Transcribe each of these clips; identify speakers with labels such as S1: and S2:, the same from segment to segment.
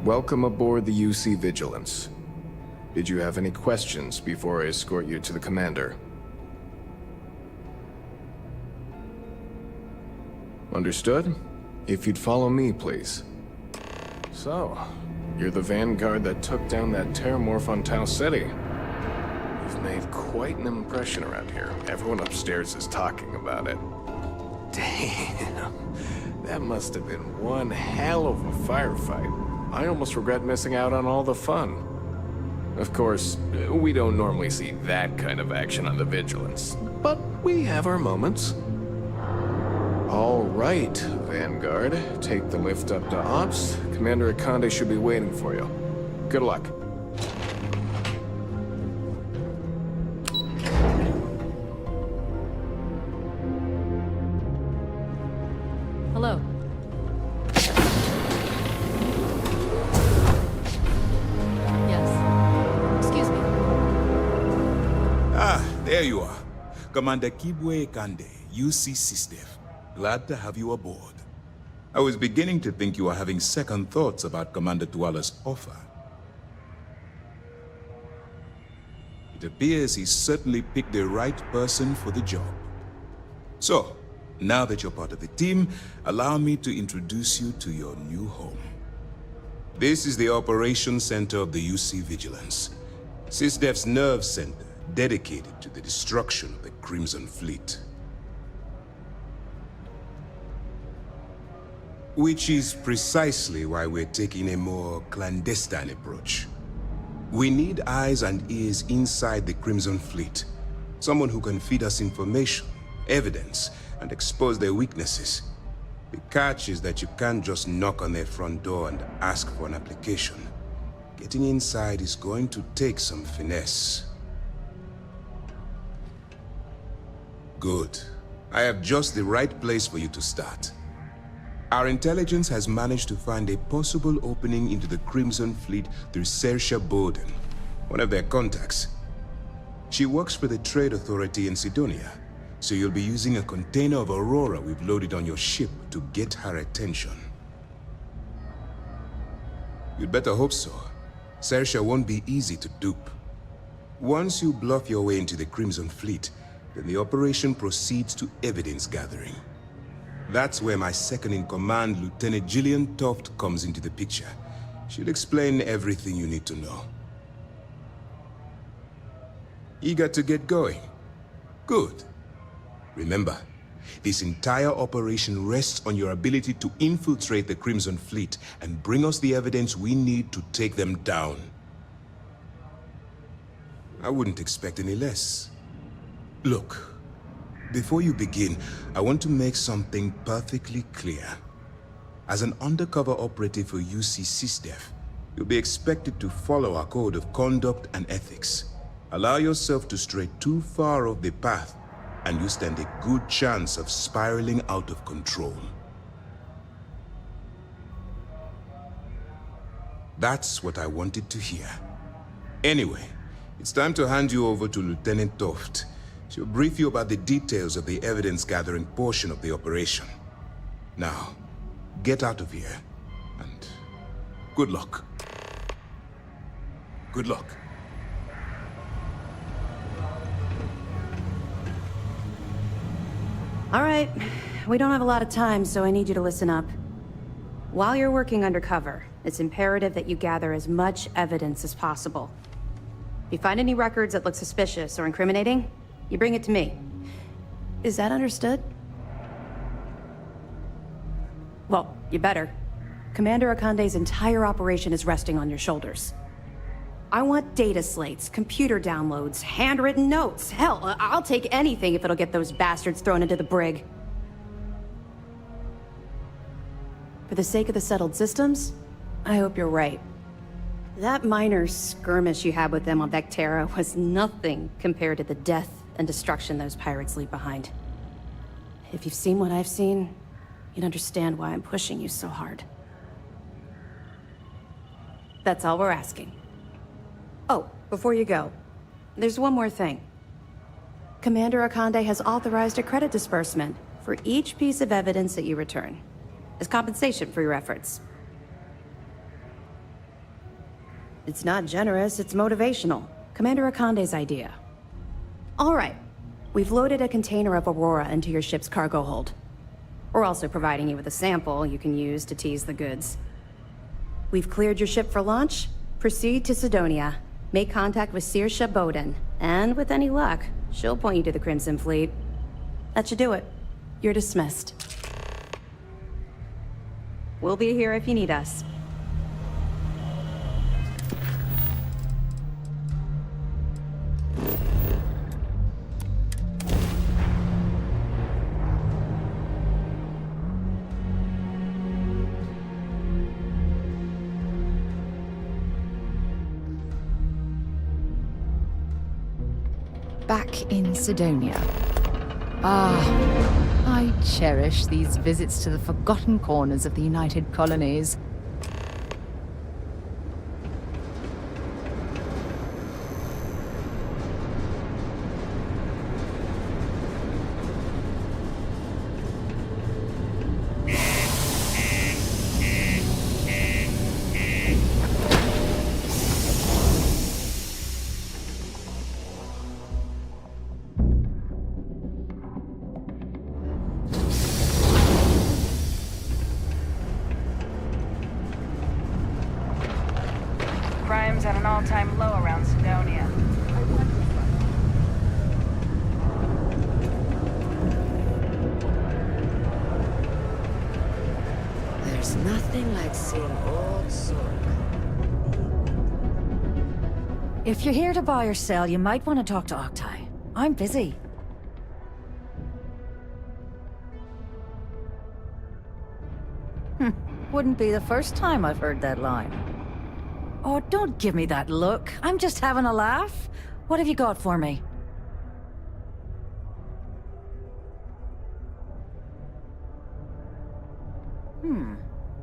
S1: Welcome aboard the UC Vigilance. Did you have any questions before I escort you to the commander? Understood? If you'd follow me, please. So, you're the vanguard that took down that terramorph on Tau City. You've made quite an impression around here. Everyone upstairs is talking about it. Damn, that must have been one hell of a firefight. I almost regret missing out on all the fun. Of course, we don't normally see that kind of action on the Vigilance, but we have our moments. All right, Vanguard, take the lift up to Ops. Commander Akande should be waiting for you. Good luck.
S2: Hello.
S3: There you are. Commander Kibwe Kande, UC SysDev. Glad to have you aboard. I was beginning to think you were having second thoughts about Commander Tuala's offer. It appears he's certainly picked the right person for the job. So, now that you're part of the team, allow me to introduce you to your new home. This is the Operations Center of the UC Vigilance, SysDev's nerve center, dedicated to the destruction of the Crimson Fleet. Which is precisely why we're taking a more clandestine approach. We need eyes and ears inside the Crimson Fleet. Someone who can feed us information, evidence, and expose their weaknesses. The catch is that you can't just knock on their front door and ask for an application. Getting inside is going to take some finesse. Good. I have just the right place for you to start. Our intelligence has managed to find a possible opening into the Crimson Fleet through Saoirse Bowden, one of their contacts. She works for the Trade Authority in Sidonia, so you'll be using a container of Aurora we've loaded on your ship to get her attention. You'd better hope so. Saoirse won't be easy to dupe. Once you bluff your way into the Crimson Fleet, then the operation proceeds to evidence gathering. That's where my second-in-command, Lieutenant Gillian Toft, comes into the picture. She'll explain everything you need to know. Eager to get going? Good. Remember, this entire operation rests on your ability to infiltrate the Crimson Fleet and bring us the evidence we need to take them down. I wouldn't expect any less. Look, before you begin, I want to make something perfectly clear. As an undercover operative for UC SysDev, you'll be expected to follow our code of conduct and ethics. Allow yourself to stray too far off the path, and you stand a good chance of spiraling out of control. That's what I wanted to hear. Anyway, it's time to hand you over to Lieutenant Toft. She'll brief you about the details of the evidence-gathering portion of the operation. Now, get out of here, and good luck. Good luck.
S2: All right, we don't have a lot of time, so I need you to listen up. While you're working undercover, it's imperative that you gather as much evidence as possible. If you find any records that look suspicious or incriminating, you bring it to me. Is that understood? Well, you better. Commander Akande's entire operation is resting on your shoulders. I want data slates, computer downloads, handwritten notes. Hell, I'll take anything if it'll get those bastards thrown into the brig. For the sake of the settled systems, I hope you're right. That minor skirmish you had with them on Vectera was nothing compared to the death and destruction those pirates leave behind. If you've seen what I've seen, you'd understand why I'm pushing you so hard. That's all we're asking. Oh, before you go, there's one more thing. Commander Akande has authorized a credit disbursement for each piece of evidence that you return, as compensation for your efforts. It's not generous, it's motivational. Commander Akande's idea. All right. We've loaded a container of Aurora into your ship's cargo hold. We're also providing you with a sample you can use to tease the goods. We've cleared your ship for launch. Proceed to Sidonia. Make contact with Saoirse Bowden. And with any luck, she'll point you to the Crimson Fleet. That should do it. You're dismissed. We'll be here if you need us.
S4: Back in Sidonia. Ah, I cherish these visits to the forgotten corners of the United Colonies.
S5: Crime's at an all-time low around Sidonia.
S6: There's nothing like seeing old Sorg.
S7: If you're here to buy or sell, you might want to talk to Octai. I'm busy. Wouldn't be the first time I've heard that line. Oh, don't give me that look. I'm just having a laugh. What have you got for me?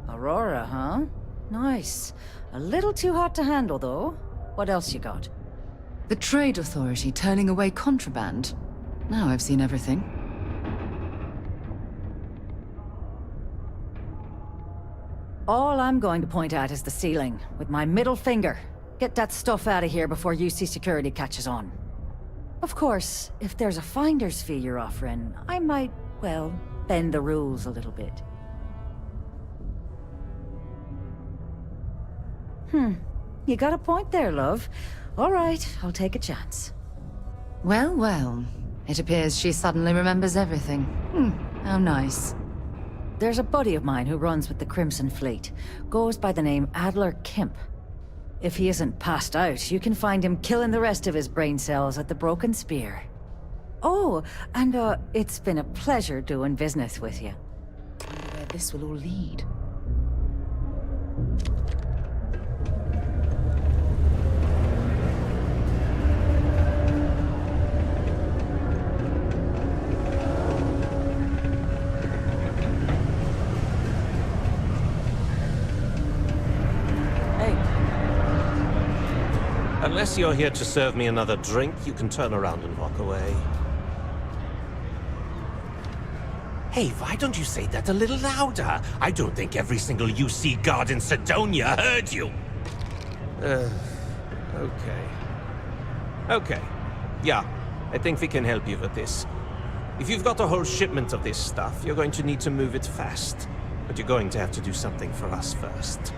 S7: Aurora, huh? Nice. A little too hot to handle, though. What else you got?
S4: The Trade Authority turning away contraband. Now I've seen everything.
S7: All I'm going to point at is the ceiling, with my middle finger. Get that stuff out of here before UC security catches on. Of course, if there's a finder's fee you're offering, I might, well, bend the rules a little bit. You got a point there, love. All right, I'll take a chance.
S4: Well, well. It appears she suddenly remembers everything. How nice.
S7: There's a buddy of mine who runs with the Crimson Fleet. Goes by the name Adler Kemp. If he isn't passed out, you can find him killing the rest of his brain cells at the Broken Spear. Oh, and it's been a pleasure doing business with you.
S4: I wonder where this will all lead.
S8: Unless you're here to serve me another drink, you can turn around and walk away. Hey, why don't you say that a little louder? I don't think every single UC guard in Sidonia heard you. Okay. Okay. Yeah, I think we can help you with this. If you've got a whole shipment of this stuff, you're going to need to move it fast. But you're going to have to do something for us first.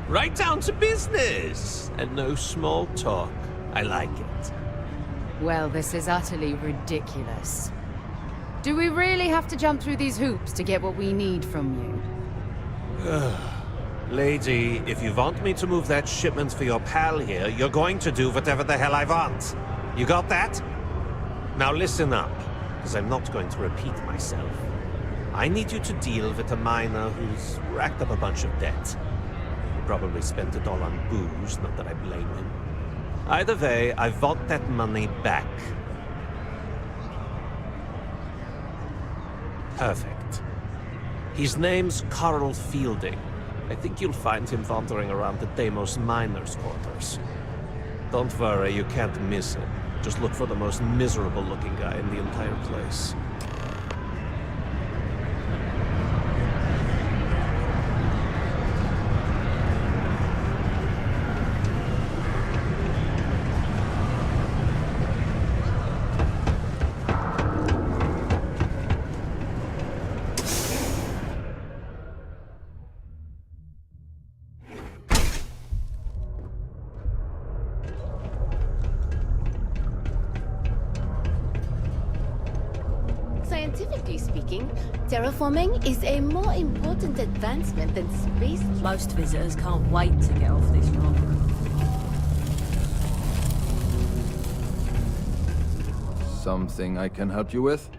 S8: Right down to business! And no small talk. I like it.
S4: Well, this is utterly ridiculous. Do we really have to jump through these hoops to get what we need from you?
S8: Lady, if you want me to move that shipment for your pal here, you're going to do whatever the hell I want. You got that? Now listen up, because I'm not going to repeat myself. I need you to deal with a miner who's racked up a bunch of debt. Probably spent it all on booze, not that I blame him. Either way, I want that money back. Perfect. His name's Carl Fielding. I think you'll find him wandering around the Deimos miners' quarters. Don't worry, you can't miss him. Just look for the most miserable-looking guy in the entire place.
S6: Terraforming is a more important advancement than space.
S9: Most visitors can't wait to get off this rock.
S10: Something I can help you with?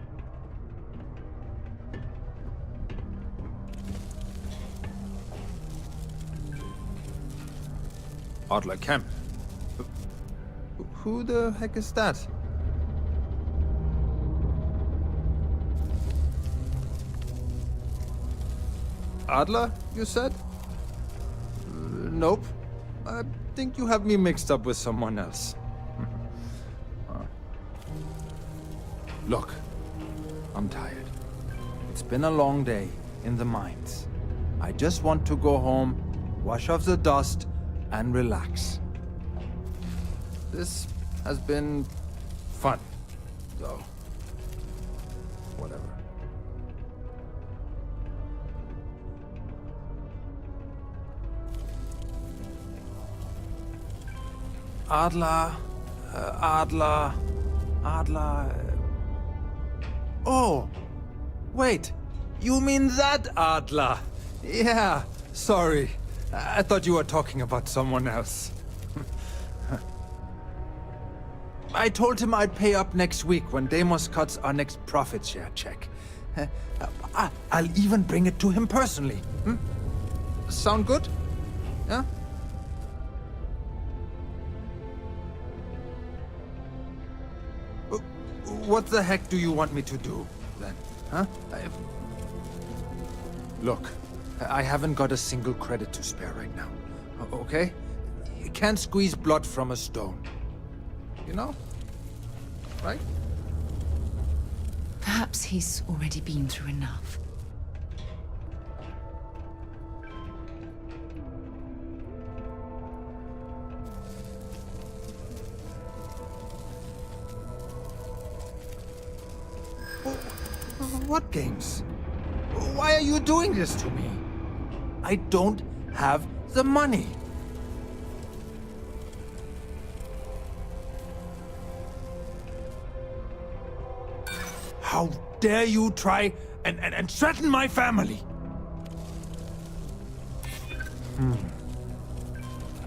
S10: Adler Camp. Who the heck is that? Adler, you said? Nope. I think you have me mixed up with someone else. Look, I'm tired. It's been a long day in the mines. I just want to go home, wash off the dust, and relax. This has been fun, though. Whatever. Adler. Oh, wait. You mean that Adler? Yeah, sorry. I thought you were talking about someone else. I told him I'd pay up next week when Deimos cuts our next profit share check. I'll even bring it to him personally. Sound good? Yeah? What the heck do you want me to do, then? Huh? Look, I haven't got a single credit to spare right now, okay? You can't squeeze blood from a stone. You know? Right?
S4: Perhaps he's already been through enough.
S10: What games? Why are you doing this to me? I don't have the money. How dare you try and threaten my family?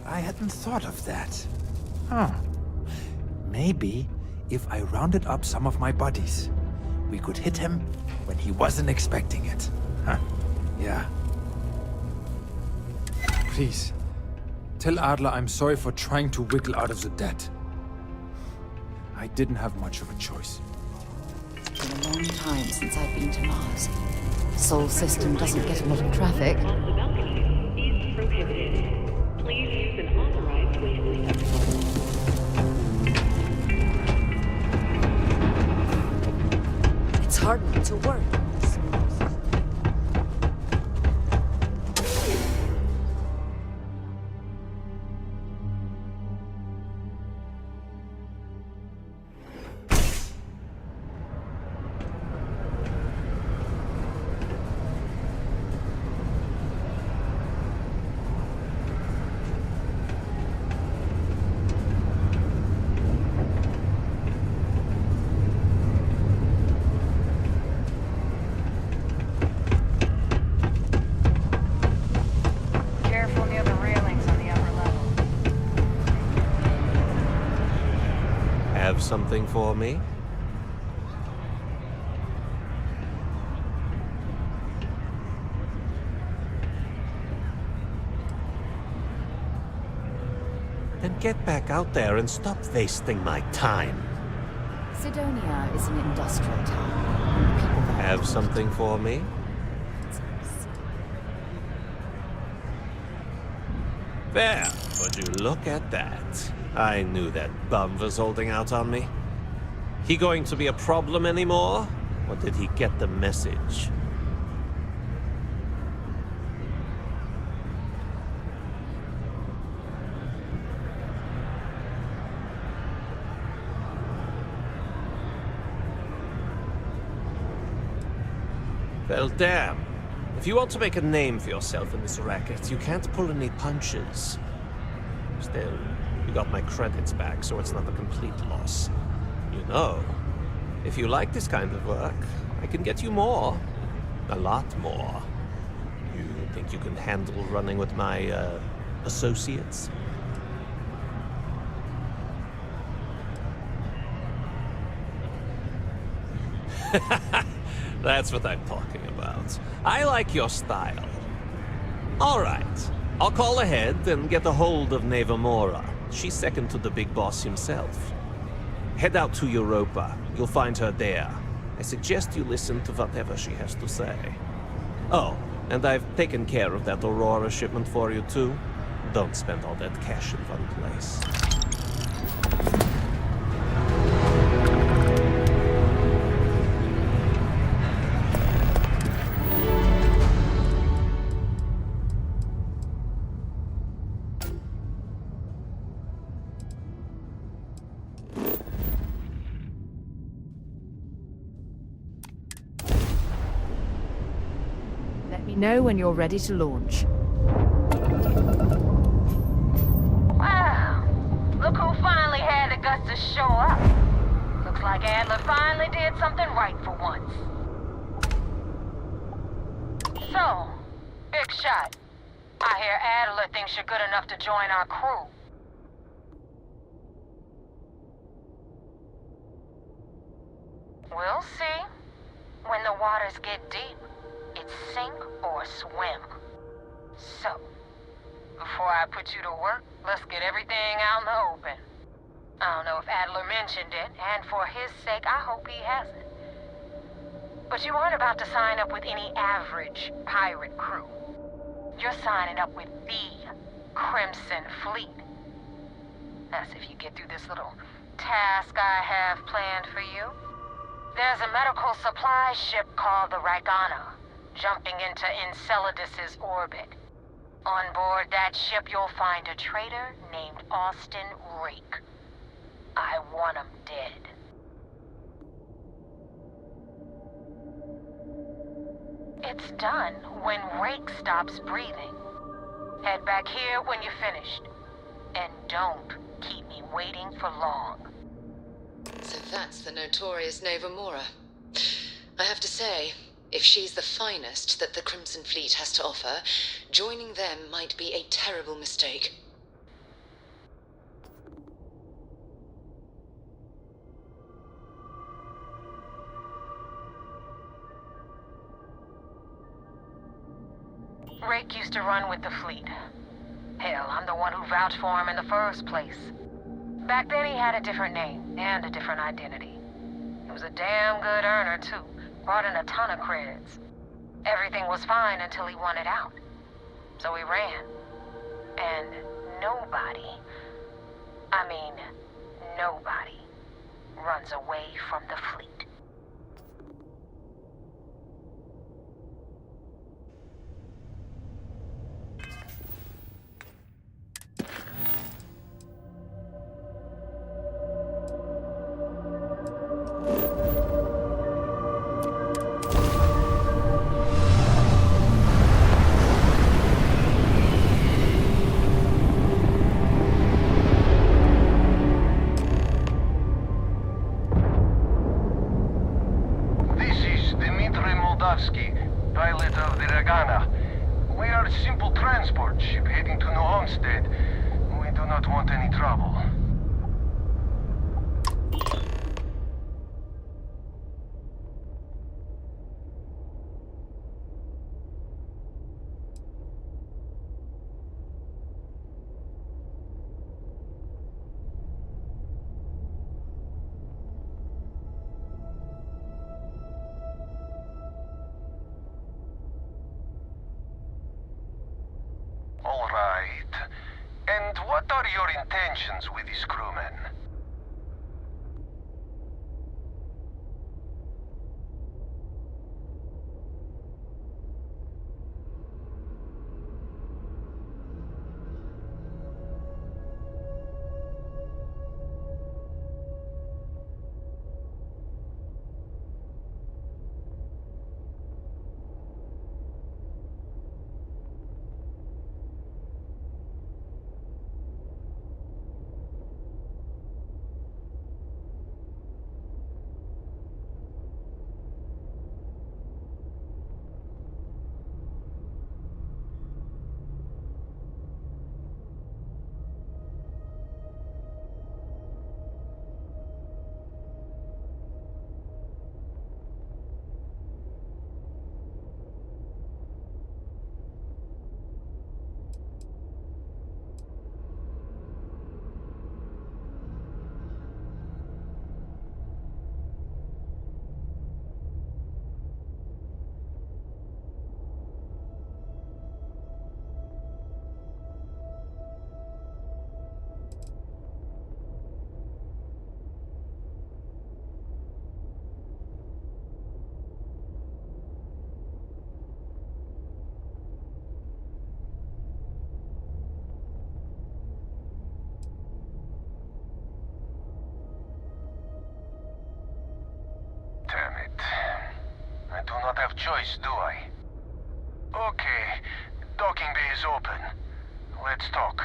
S10: I hadn't thought of that. Huh. Maybe if I rounded up some of my buddies, we could hit him when he wasn't expecting it. Huh. Yeah. Please, tell Adler I'm sorry for trying to wiggle out of the debt. I didn't have much of a choice.
S4: It's been a long time since I've been to Mars. Sol system doesn't get a lot of traffic.
S6: It's hard not to work.
S8: Something for me? Then get back out there and stop wasting my time.
S4: Sidonia is an industrial town. People there
S8: Have something for me? There, would you look at that? I knew that bum was holding out on me. He going to be a problem anymore? Or did he get the message? Well, damn. If you want to make a name for yourself in this racket, you can't pull any punches. Still, you got my credits back, so it's not a complete loss. You know, if you like this kind of work, I can get you more. A lot more. You think you can handle running with my, associates? That's what I'm talking about. I like your style. All right. I'll call ahead and get a hold of Nevamora. She's second to the big boss himself. Head out to Europa. You'll find her there. I suggest you listen to whatever she has to say. Oh, and I've taken care of that Aurora shipment for you too. Don't spend all that cash in one place.
S4: Let me know when you're ready to launch.
S5: Wow. Look who finally had the guts to show up. Looks like Adler finally did something right for once. So, big shot. I hear Adler thinks you're good enough to join our crew. We'll see. When the waters get deep, it's sink or swim. So, before I put you to work, let's get everything out in the open. I don't know if Adler mentioned it, and for his sake, I hope he hasn't. But you aren't about to sign up with any average pirate crew. You're signing up with the Crimson Fleet. That's if you get through this little task I have planned for you. There's a medical supply ship called the Ragana, jumping into Enceladus's orbit. On board that ship, you'll find a traitor named Austin Rake. I want him dead. It's done when Rake stops breathing. Head back here when you're finished. And don't keep me waiting for long.
S6: So that's the notorious Nevamora. I have to say, if she's the finest that the Crimson Fleet has to offer, joining them might be a terrible mistake.
S5: Rake used to run with the fleet. Hell, I'm the one who vouched for him in the first place. Back then he had a different name and a different identity. He was a damn good earner too. Brought in a ton of creds. Everything was fine until he wanted out. So he ran. And nobody, nobody runs away from the fleet.
S11: Pilot of the Ragana. We are a simple transport ship heading to New Homestead. We do not want any trouble. All right. And what are your intentions with these crewmen? not have choice, do I? Okay, docking bay is open. Let's talk.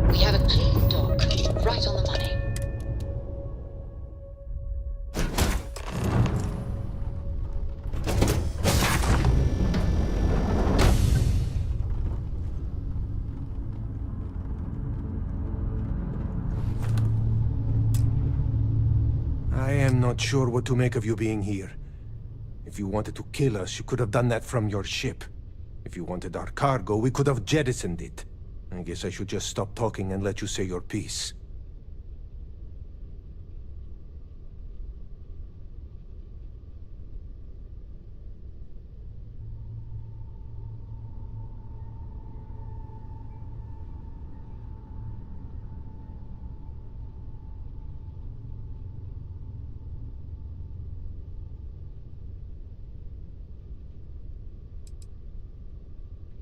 S6: We have a clean dock, right on the money.
S3: I am not sure what to make of you being here. If you wanted to kill us, you could have done that from your ship. If you wanted our cargo, we could have jettisoned it. I guess I should just stop talking and let you say your piece.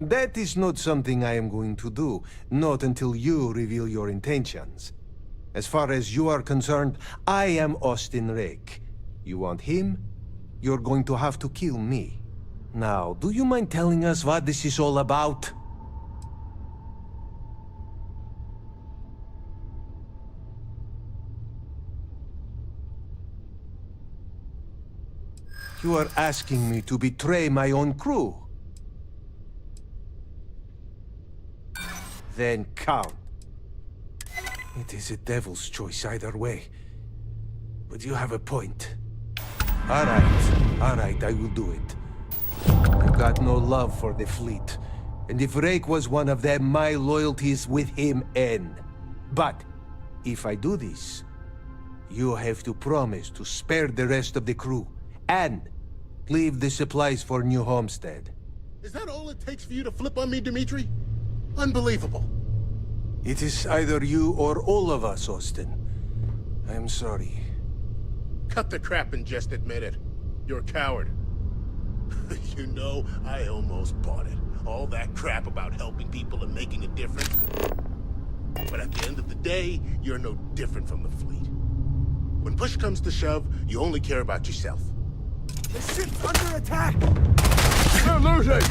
S3: That is not something I am going to do, not until you reveal your intentions. As far as you are concerned, I am Austin Rake. You want him? You're going to have to kill me. Now, do you mind telling us what this is all about? You are asking me to betray my own crew. Then count. It is a devil's choice either way. But you have a point. All right, I will do it. I've got no love for the fleet. And if Rake was one of them, my loyalties with him end. But if I do this, you have to promise to spare the rest of the crew and leave the supplies for New Homestead.
S12: Is that all it takes for you to flip on me, Dimitri? Unbelievable.
S3: It is either you or all of us, Austin. I am sorry.
S12: Cut the crap and just admit it. You're a coward. You know, I almost bought it. All that crap about helping people and making a difference. But at the end of the day, you're no different from the fleet. When push comes to shove, you only care about yourself.
S10: The ship's under attack! We're losing!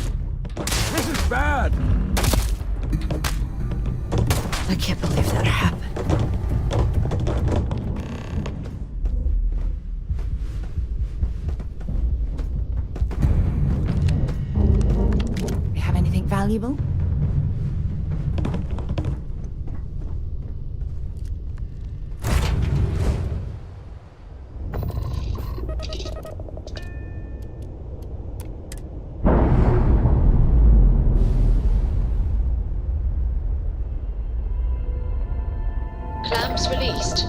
S10: This is bad!
S7: I can't believe that happened.
S4: You have anything valuable?
S6: Clamps released.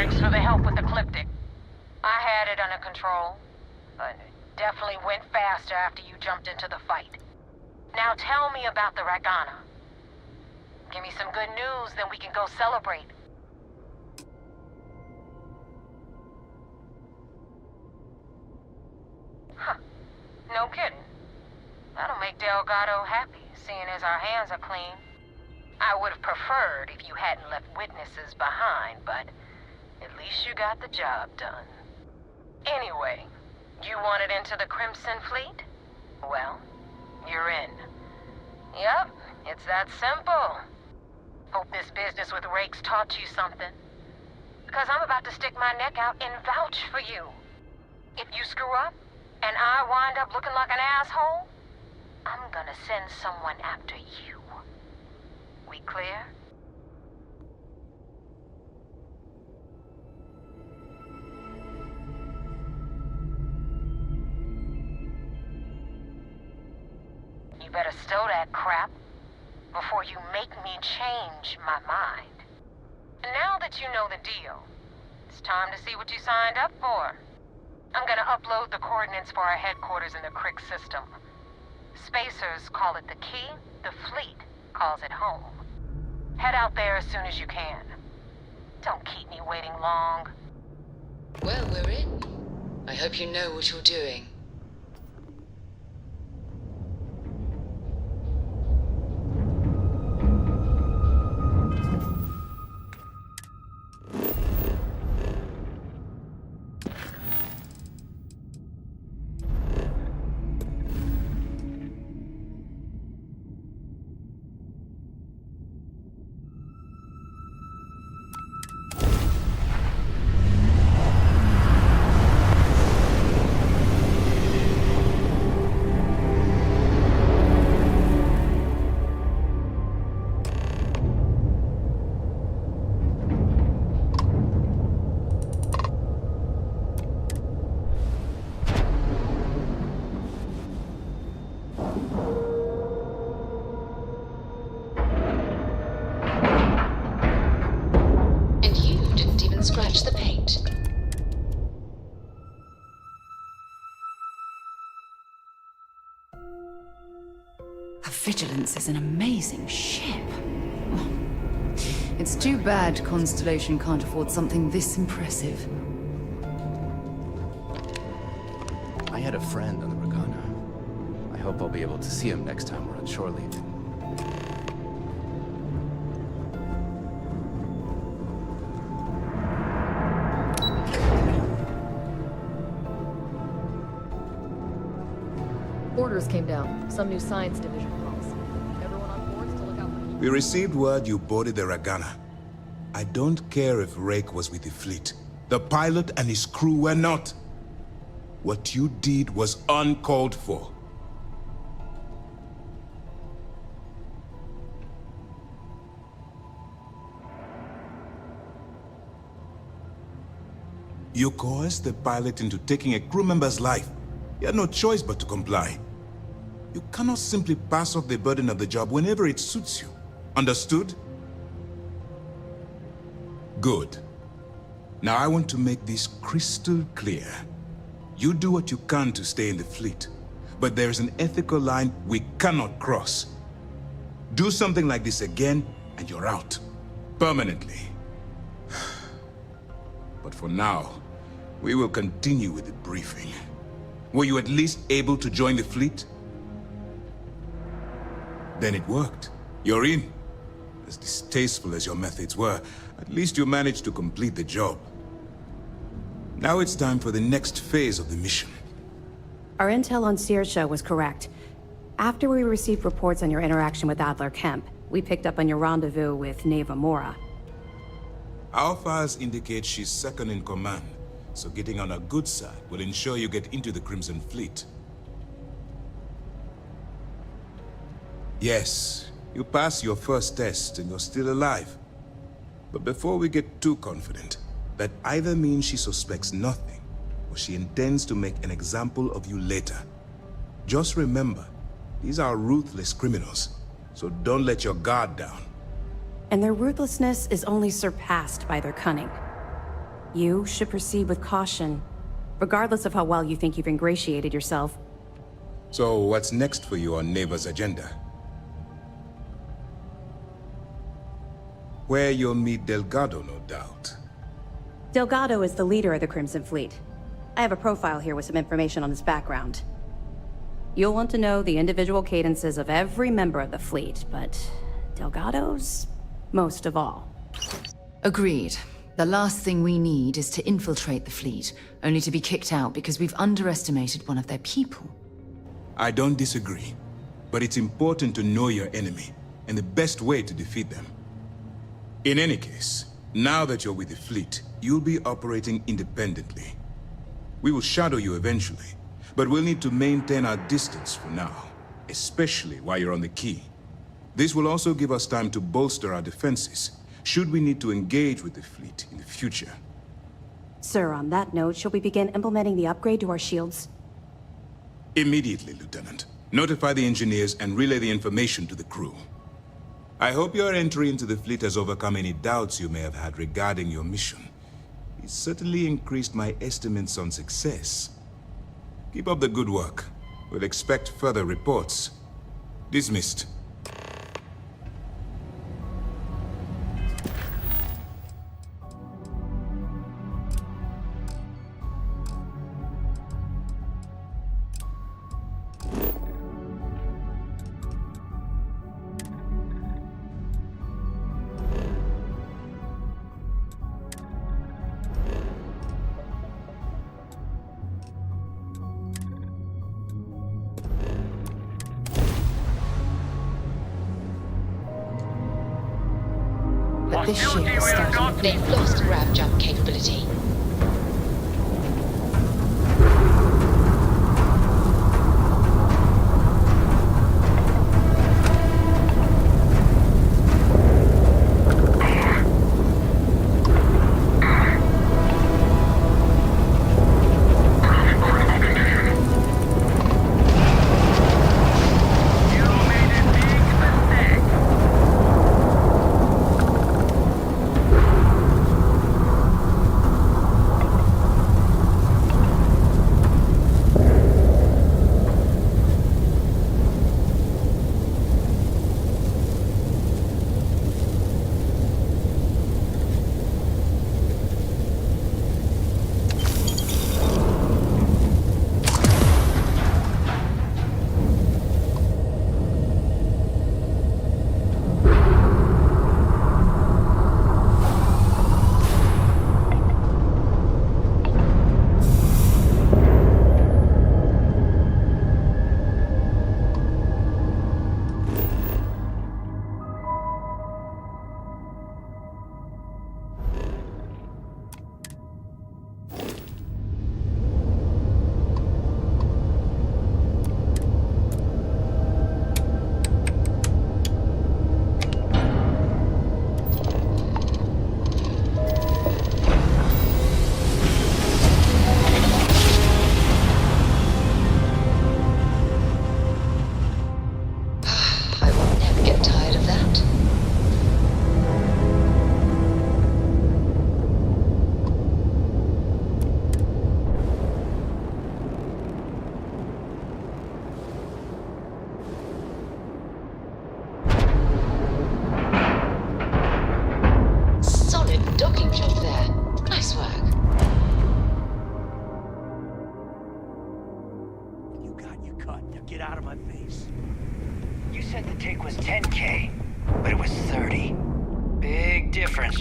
S5: Thanks for the help with the Ecliptic. I had it under control, but it definitely went faster after you jumped into the fight. Now tell me about the Ragana. Give me some good news, then we can go celebrate. Huh. No kidding. That'll make Delgado happy, seeing as our hands are clean. I would have preferred if you hadn't left witnesses behind, but at least you got the job done. Anyway, you wanted into the Crimson Fleet? Well, you're in. Yep, it's that simple. Hope this business with Rakes taught you something. Because I'm about to stick my neck out and vouch for you. If you screw up, and I wind up looking like an asshole, I'm gonna send someone after you. We clear? You better stow that crap before you make me change my mind. And now that you know the deal, it's time to see what you signed up for. I'm gonna upload the coordinates for our headquarters in the Crick system. Spacers call it the key, the fleet calls it home. Head out there as soon as you can. Don't keep me waiting long.
S6: Well, we're in. I hope you know what you're doing. Scratch the paint.
S4: The Vigilance is an amazing ship. It's too bad Constellation can't afford something this impressive.
S13: I had a friend on the Ragana. I hope I'll be able to see him next time we're on shore leave.
S9: Orders came down. Some new science division calls. Everyone on board to look out for...
S3: We received word you boarded the Ragana. I don't care if Rake was with the fleet. The pilot and his crew were not. What you did was uncalled for. You coerced the pilot into taking a crew member's life. You had no choice but to comply. You cannot simply pass off the burden of the job whenever it suits you. Understood? Good. Now I want to make this crystal clear. You do what you can to stay in the fleet, but there is an ethical line we cannot cross. Do something like this again, and you're out. Permanently. But for now, we will continue with the briefing. Were you at least able to join the fleet? Then it worked. You're in. As distasteful as your methods were, at least you managed to complete the job. Now it's time for the next phase of the mission.
S2: Our intel on Saoirse was correct. After we received reports on your interaction with Adler Kemp, we picked up on your rendezvous with Neva Mora.
S3: Our files indicate she's second in command, so getting on her good side will ensure you get into the Crimson Fleet. Yes, you passed your first test and you're still alive. But before we get too confident, that either means she suspects nothing, or she intends to make an example of you later. Just remember, these are ruthless criminals, so don't let your guard down.
S2: And their ruthlessness is only surpassed by their cunning. You should proceed with caution, regardless of how well you think you've ingratiated yourself.
S3: So what's next for you on Neighbor's agenda? Where you'll meet Delgado, no doubt.
S2: Delgado is the leader of the Crimson Fleet. I have a profile here with some information on his background. You'll want to know the individual cadences of every member of the fleet, but Delgado's most of all.
S6: Agreed. The last thing we need is to infiltrate the fleet, only to be kicked out because we've underestimated one of their people.
S3: I don't disagree, but it's important to know your enemy and the best way to defeat them. In any case, now that you're with the fleet, you'll be operating independently. We will shadow you eventually, but we'll need to maintain our distance for now, especially while you're on the key. This will also give us time to bolster our defenses, should we need to engage with the fleet in the future.
S2: Sir, on that note, shall we begin implementing the upgrade to our shields?
S3: Immediately, Lieutenant. Notify the engineers and relay the information to the crew. I hope your entry into the fleet has overcome any doubts you may have had regarding your mission. It certainly increased my estimates on success. Keep up the good work. We'll expect further reports. Dismissed.
S6: But this ship is starting. They've lost grav jump capability.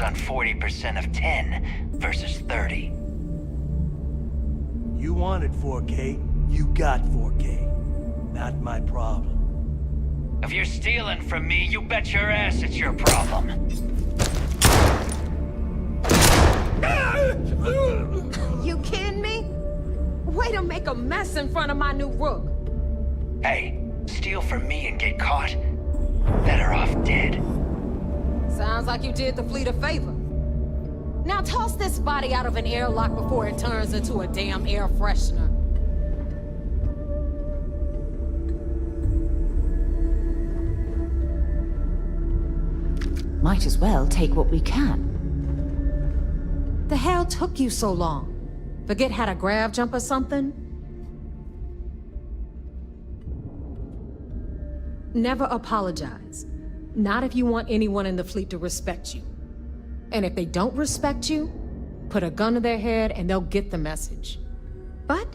S14: On 40% of 10 versus 30.
S15: You wanted 4K, you got 4K. Not my problem.
S14: If you're stealing from me, you bet your ass it's your problem.
S5: You kidding me? Way to make a mess in front of my new rook.
S14: Hey, steal from me and get caught. Better off dead.
S5: Sounds like you did the fleet a favor. Now toss this body out of an airlock before it turns into a damn air freshener.
S6: Might as well take what we can.
S16: The hell took you so long? Forget how to grav jump or something? Never apologize. Not if you want anyone in the fleet to respect you. And if they don't respect you, put a gun to their head and they'll get the message. But,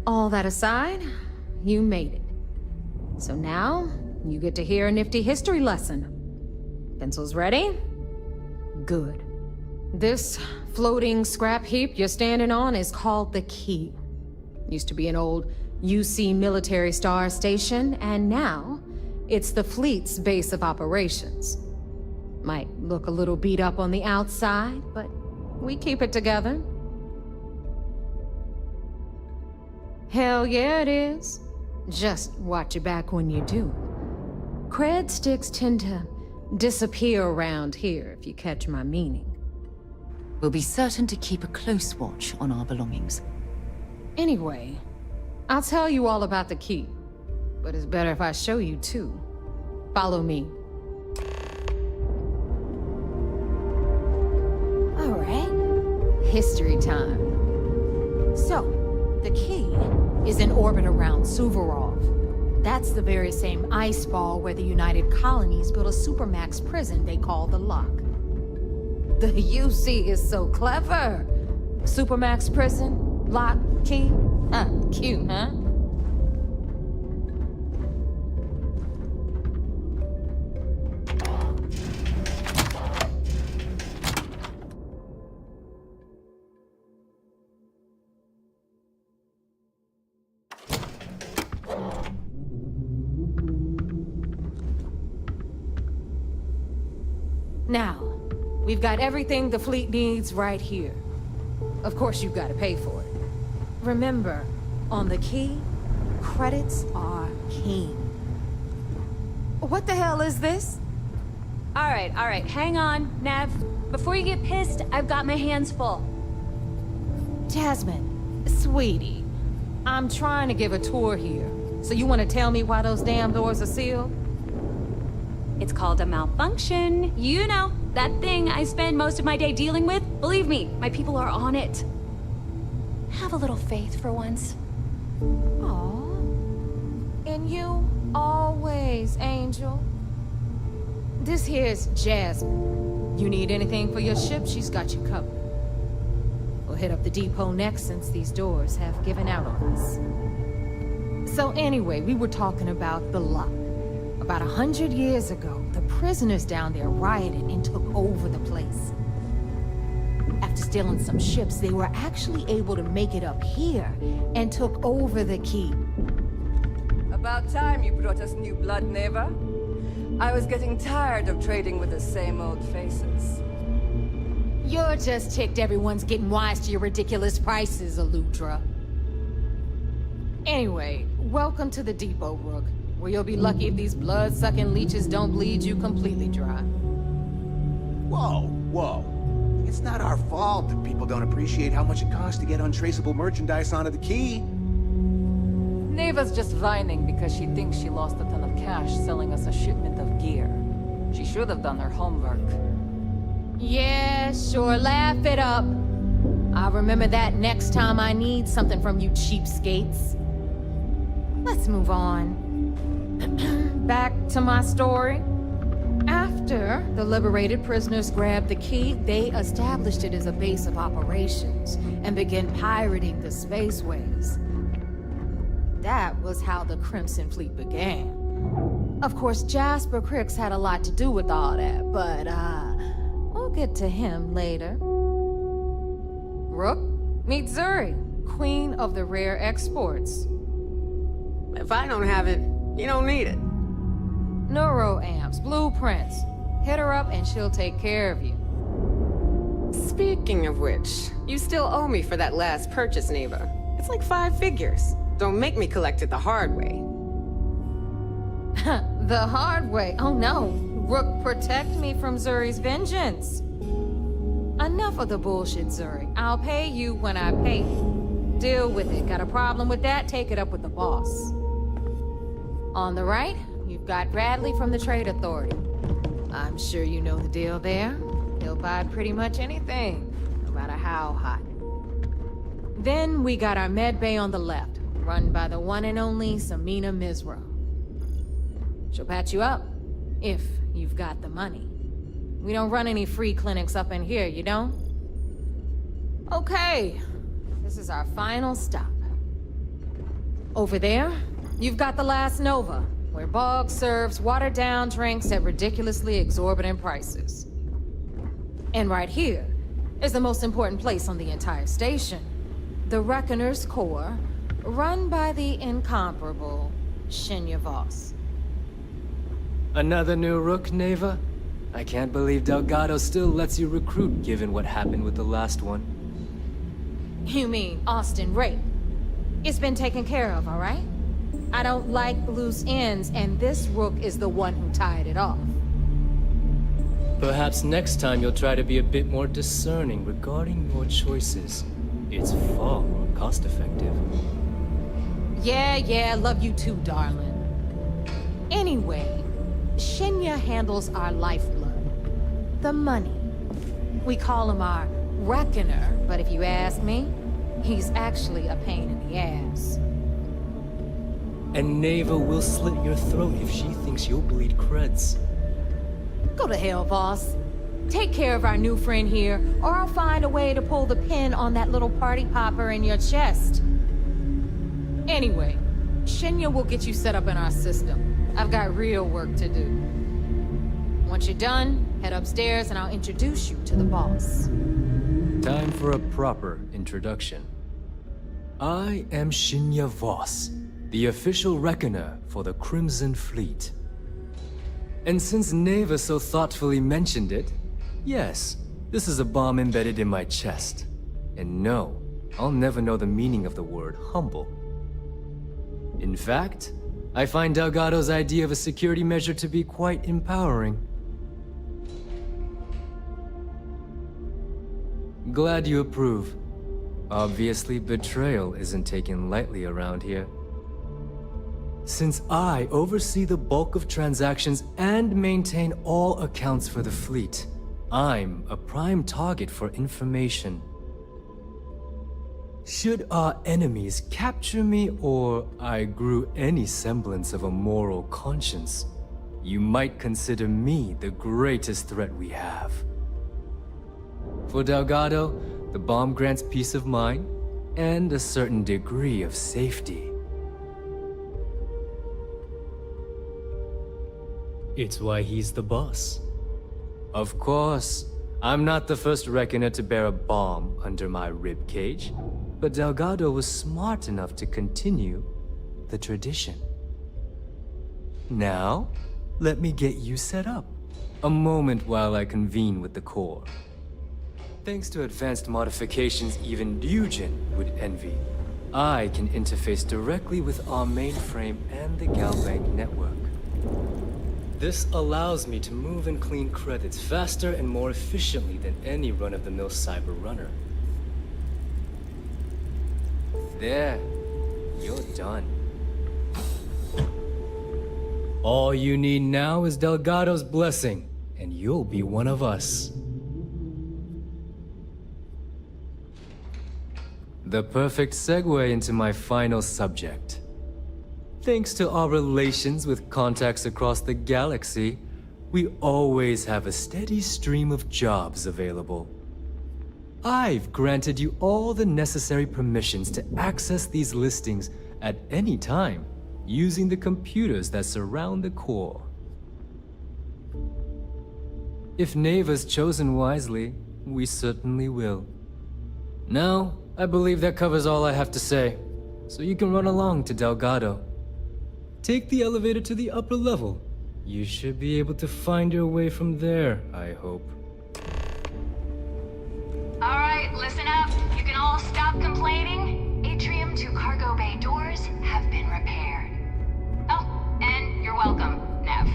S16: all that aside, you made it. So now, you get to hear a nifty history lesson. Pencils ready? Good. This floating scrap heap you're standing on is called the Key. Used to be an old UC military star station, and now it's the fleet's base of operations. Might look a little beat up on the outside, but we keep it together. Hell yeah, it is. Just watch your back when you do. Cred sticks tend to disappear around here, if you catch my meaning.
S7: We'll be certain to keep a close watch on our belongings.
S16: Anyway, I'll tell you all about the Key. But it's better if I show you too. Follow me. All right. History time. So, the Key is in orbit around Suvorov. That's the very same ice ball where the United Colonies built a supermax prison they call the Lock. The UC is so clever. Supermax prison, lock, key. Cute, huh? Now, we've got everything the fleet needs right here. Of course, you've got to pay for it. Remember, on the Key, credits are king. What the hell is this?
S17: All right, hang on, Nev. Before you get pissed, I've got my hands full.
S16: Jasmine, sweetie, I'm trying to give a tour here. So you want to tell me why those damn doors are sealed?
S17: It's called a malfunction. You know, that thing I spend most of my day dealing with. Believe me, my people are on it. Have a little faith for once.
S16: Aw. And you, always, Angel. This here's Jasmine. You need anything for your ship, she's got you covered. We'll hit up the depot next since these doors have given out on us. So anyway, we were talking about the Lock. About 100 years ago, the prisoners down there rioted and took over the place. After stealing some ships, they were actually able to make it up here and took over the Key.
S18: About time you brought us new blood, Neva. I was getting tired of trading with the same old faces.
S16: You're just ticked everyone's getting wise to your ridiculous prices, Aludra. Anyway, welcome to the depot, Rook, where you'll be lucky if these blood-sucking leeches don't bleed you completely dry.
S19: Whoa. It's not our fault that people don't appreciate how much it costs to get untraceable merchandise onto the Key.
S18: Neva's just whining because she thinks she lost a ton of cash selling us a shipment of gear. She should have done her homework.
S16: Yeah, sure, laugh it up. I'll remember that next time I need something from you cheapskates. Let's move on. Back to my story. After the liberated prisoners grabbed the Key, they established it as a base of operations and began pirating the spaceways. That was how the Crimson Fleet began. Of course, Jasper Cricks had a lot to do with all that, but we'll get to him later. Rook, meet Zuri, Queen of the Rare Exports.
S20: If I don't have it, you don't need it.
S16: Neuroamps, blueprints. Hit her up and she'll take care of you.
S20: Speaking of which, you still owe me for that last purchase, Neva. It's like 5 figures. Don't make me collect it the hard way.
S16: The hard way? Oh no. Rook, protect me from Zuri's vengeance. Enough of the bullshit, Zuri. I'll pay you when I pay you. Deal with it. Got a problem with that? Take it up with the boss. On the right, you've got Bradley from the Trade Authority. I'm sure you know the deal there. He'll buy pretty much anything. matter how hot. Then we got our med bay on the left, run by the one and only Samina Misra. She'll patch you up, if you've got the money. We don't run any free clinics up in here, you don't? Okay, this is our final stop. Over there, you've got the last Nova, where Bog serves watered-down drinks at ridiculously exorbitant prices. And right here is the most important place on the entire station. The Reckoner's Core, run by the incomparable Shinya Voss.
S21: Another new rook, Neva? I can't believe Delgado still lets you recruit, given what happened with the last one.
S16: You mean Austin Rape? It's been taken care of, all right? I don't like loose ends, and this rook is the one who tied it off.
S21: Perhaps next time you'll try to be a bit more discerning regarding your choices. It's far more cost-effective.
S16: Yeah, love you too, darling. Anyway, Shinya handles our lifeblood. The money. We call him our Reckoner, but if you ask me, he's actually a pain in the ass.
S21: And Neva will slit your throat if she thinks you'll bleed creds.
S16: Go to hell, boss. Take care of our new friend here, or I'll find a way to pull the pin on that little party popper in your chest. Anyway, Shinya will get you set up in our system. I've got real work to do. Once you're done, head upstairs and I'll introduce you to the boss.
S21: Time for a proper introduction. I am Shinya Voss, the official reckoner for the Crimson Fleet. And since Neva so thoughtfully mentioned it, yes, this is a bomb embedded in my chest. And no, I'll never know the meaning of the word humble. In fact, I find Delgado's idea of a security measure to be quite empowering. Glad you approve. Obviously, betrayal isn't taken lightly around here. Since I oversee the bulk of transactions and maintain all accounts for the fleet, I'm a prime target for information. Should our enemies capture me or I grew any semblance of a moral conscience, you might consider me the greatest threat we have. For Delgado, the bomb grants peace of mind and a certain degree of safety. It's why he's the boss. Of course, I'm not the first reckoner to bear a bomb under my ribcage, but Delgado was smart enough to continue the tradition. Now, let me get you set up. A moment while I convene with the core. Thanks to advanced modifications even Eugen would envy, I can interface directly with our mainframe and the Galbank network. This allows me to move and clean credits faster and more efficiently than any run-of-the-mill cyber runner. There, you're done. All you need now is Delgado's blessing, and you'll be one of us. The perfect segue into my final subject. Thanks to our relations with contacts across the galaxy, we always have a steady stream of jobs available. I've granted you all the necessary permissions to access these listings at any time, using the computers that surround the core. If Neva's chosen wisely, we certainly will. Now, I believe that covers all I have to say, so you can run along to Delgado. Take the elevator to the upper level. You should be able to find your way from there, I hope.
S17: All right, listen up. You can all stop complaining. Atrium to cargo bay doors have been repaired. Oh, and you're welcome, Nev.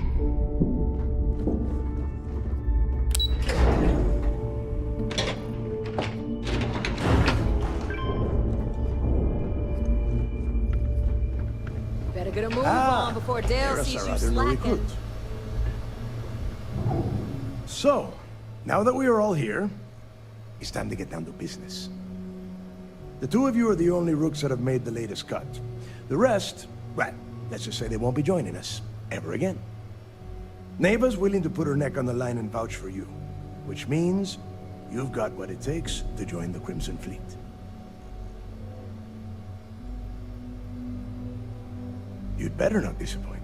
S16: Better get a move on before Dale sees you slacking.
S22: So, now that we are all here,
S1: it's time to get down to business. The two of you are the only rooks that have made the latest cut. The rest, well, let's just say they won't be joining us ever again. Neva's willing to put her neck on the line and vouch for you, which means you've got what it takes to join the Crimson Fleet. You'd better not disappoint,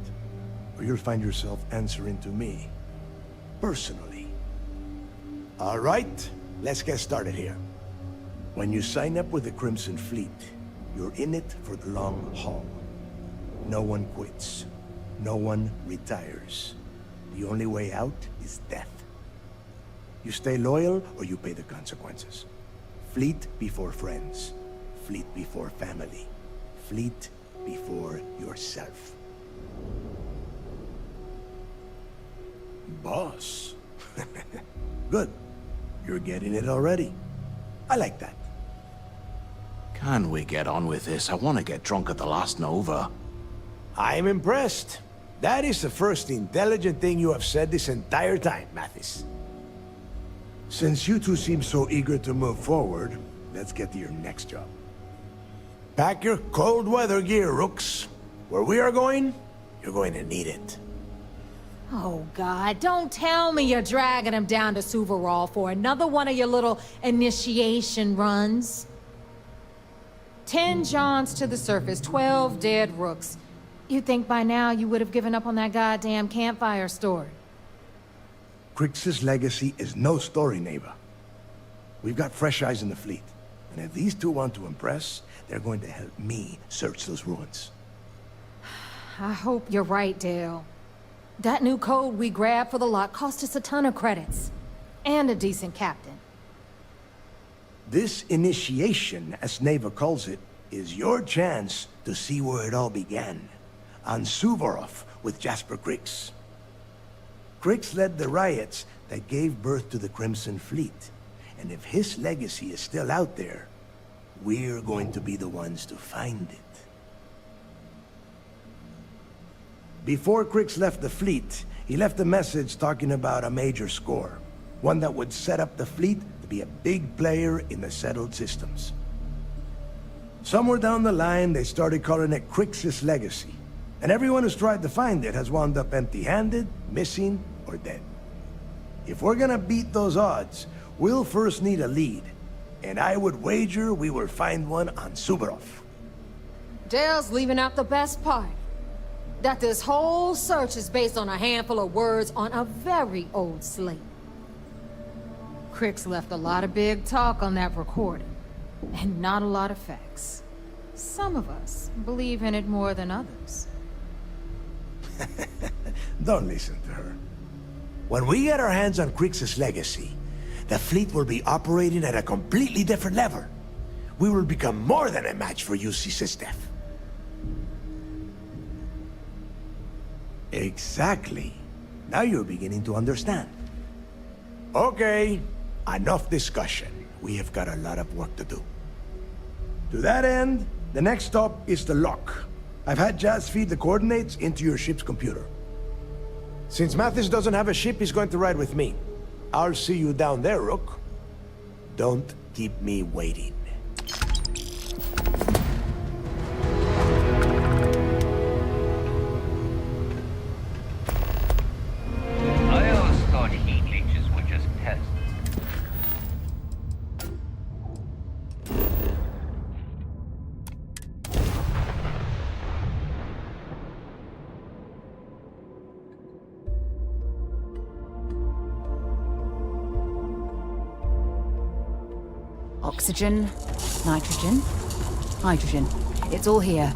S1: or you'll find yourself answering to me, personally. All right, let's get started here. When you sign up with the Crimson Fleet, you're in it for the long haul. No one quits. No one retires. The only way out is death. You stay loyal or you pay the consequences. Fleet before friends. Fleet before family. Fleet before yourself. Boss. Good. You're getting it already. I like that.
S22: Can we get on with this? I want to get drunk at the last Nova.
S1: I'm impressed. That is the first intelligent thing you have said this entire time, Mathis. Since you two seem so eager to move forward, let's get to your next job. Pack your cold weather gear, Rooks. Where we are going, you're going to need it.
S16: Oh, God, don't tell me you're dragging him down to Suvarol for another one of your little initiation runs. 10 Johns to the surface, 12 dead Rooks. You'd think by now you would have given up on that goddamn campfire story.
S1: Crix's legacy is no story, Neva. We've got fresh eyes in the fleet. And if these two want to impress, they're going to help me search those ruins.
S16: I hope you're right, Dale. That new code we grabbed for the lot cost us a ton of credits. And a decent captain.
S1: This initiation, as Neva calls it, is your chance to see where it all began. On Suvorov with Jasper Crix. Crix led the riots that gave birth to the Crimson Fleet. And if his legacy is still out there, we're going to be the ones to find it. Before Crix left the fleet, he left a message talking about a major score. One that would set up the fleet to be a big player in the settled systems. Somewhere down the line, they started calling it Crix's legacy. And everyone who's tried to find it has wound up empty-handed, missing, or dead. If we're gonna beat those odds, we'll first need a lead. And I would wager we will find one on Suvorov.
S16: Dale's leaving out the best part. That this whole search is based on a handful of words on a very old slate. Crix left a lot of big talk on that recording, and not a lot of facts. Some of us believe in it more than others.
S1: Don't listen to her. When we get our hands on Crix's legacy, the fleet will be operating at a completely different level. We will become more than a match for UC Systef. Exactly. Now you're beginning to understand. Okay, enough discussion. We have got a lot of work to do. To that end, the next stop is the lock. I've had Jazz feed the coordinates into your ship's computer. Since Mathis doesn't have a ship, he's going to ride with me. I'll see you down there, Rook. Don't keep me waiting.
S14: I always thought heat leeches were just pests.
S4: Oxygen, nitrogen, hydrogen. It's all here.